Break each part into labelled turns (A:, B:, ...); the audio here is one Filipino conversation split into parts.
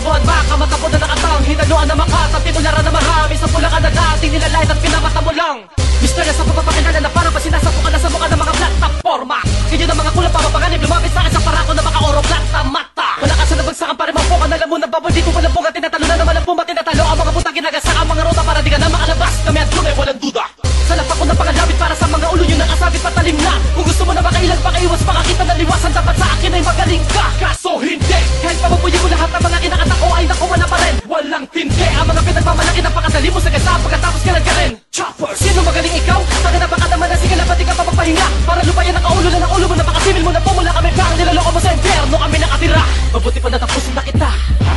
A: buwan makamatabo na nakatang hinaluan na makatang tinularan na marami sa pulang na dating nilalain at pinamata mo lang. Misterya sa pagpapakilala na parang ba sinasapo ka na sa mukha ng mga plataforma. Ganyan ang mga kulang papapanganib lumapit sa akin sa parako na maka-oro plata mata. Wala ka sa nabagsakan para mampukan alam mo na babol dito walang punga tinatalo na naman ang pumba tinatalo ang mga putang ginagasa ang mga rota para di ka na makalabas. Kami at tunay walang duda. Sa lapak ko ng pangalabit para sa mga ulo nyo na kasabit patalim na. Kung gusto mo na makailan pakaiwas makakita na liwasan dapat sa akin ay magaling ka. Kaso hindi. Kahit pababuyin mo lahat ng mga kinakata ko ay naku wala pa rin. Walang tindi ang mga pinagmamalaki ng pakadali mo sa gasa pagkatapos ka lang ka rin. Chopper, sino magaling ikaw? Taka na baka naman na sige na pati ka pa magpahinga. Para lupayan ang kaulo na ng ulo mo na pakasimil mo na pumula kami parang nilaloko mo sa impyerno kami nakatira. Mabuti pa natapusin na kita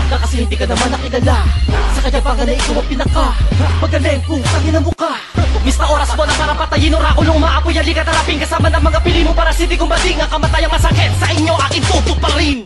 A: na kasi hindi ka naman nakilala. Sa kanya baka na ikaw ang pinaka magaling kung tangin ang mukha. Mista oras mo na para patayin o rakulong maapoy halika tarapin kasama ng mga pili mo para sindi kung bading ang kamatayang masakit sa inyo aking tutuparin.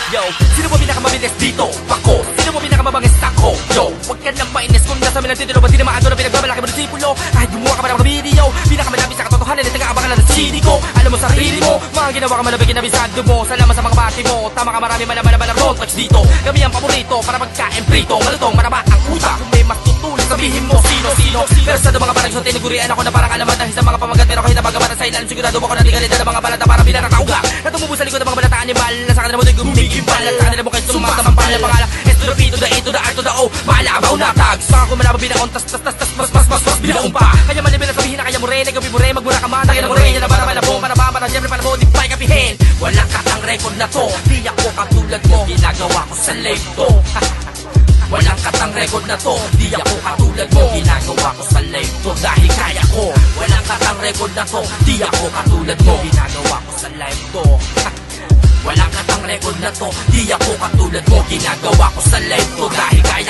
B: Yo, sino mo pinakamabilis dito? Pako, sino mo pinakamabangis ako? Yo, huwag ka nang mainis kung nasa milang titulo ba di naman ano na pinagbabalaki mo ng sipulo? Kahit gumawa ka pa ng mga video pinakamalapit sa katotohanan at nag-aabangan lang ng CD ko. Alam mo sarili mo, mga ginawa ka malabig kinabisado mo. Salamat sa mga bati mo, tama ka marami malaman na balang touch dito. Kami ang paborito para magkain prito. Malutong, maraba ang utak. Kung may mas tutuloy sabihin mo sino-sino. Pero sa mga parang isang tinugurian ako na parang alamat dahil sa mga pamagat. Pero kahit napagabatan sa ilalim sigurado mo ko natigalit na mga balata para bilang nakauga. Natumubo sa likod ng mga balata animal na sa kanila mo din gumigimbal. At sa kanila mo kahit sumasamang pangalan pangalan. S to the P to the A to the R to the O. Maalabaw na tags. Baka kung malabang binaon tas mas binaon pa. Kaya manibin na sabihin na kaya mo rin. Ikaw mo rin magmura ka man. Kaya na mo rin. Yan na para malabong para ba para siyempre para mo di pa ikapihin. Walang katang record na to. Di ako katulad mo. Ginagawa ko sa live to. Walang katang record na to. Di ako katulad mo. Ginagawa ko sa live to. Dahil kaya ko. Walang katang record na to. Di ako katulad mo. Ginagawa ko sa live to. Walang katang record na to. Di ako katulad mo. Ginagawa ko sa live to. Dahil kaya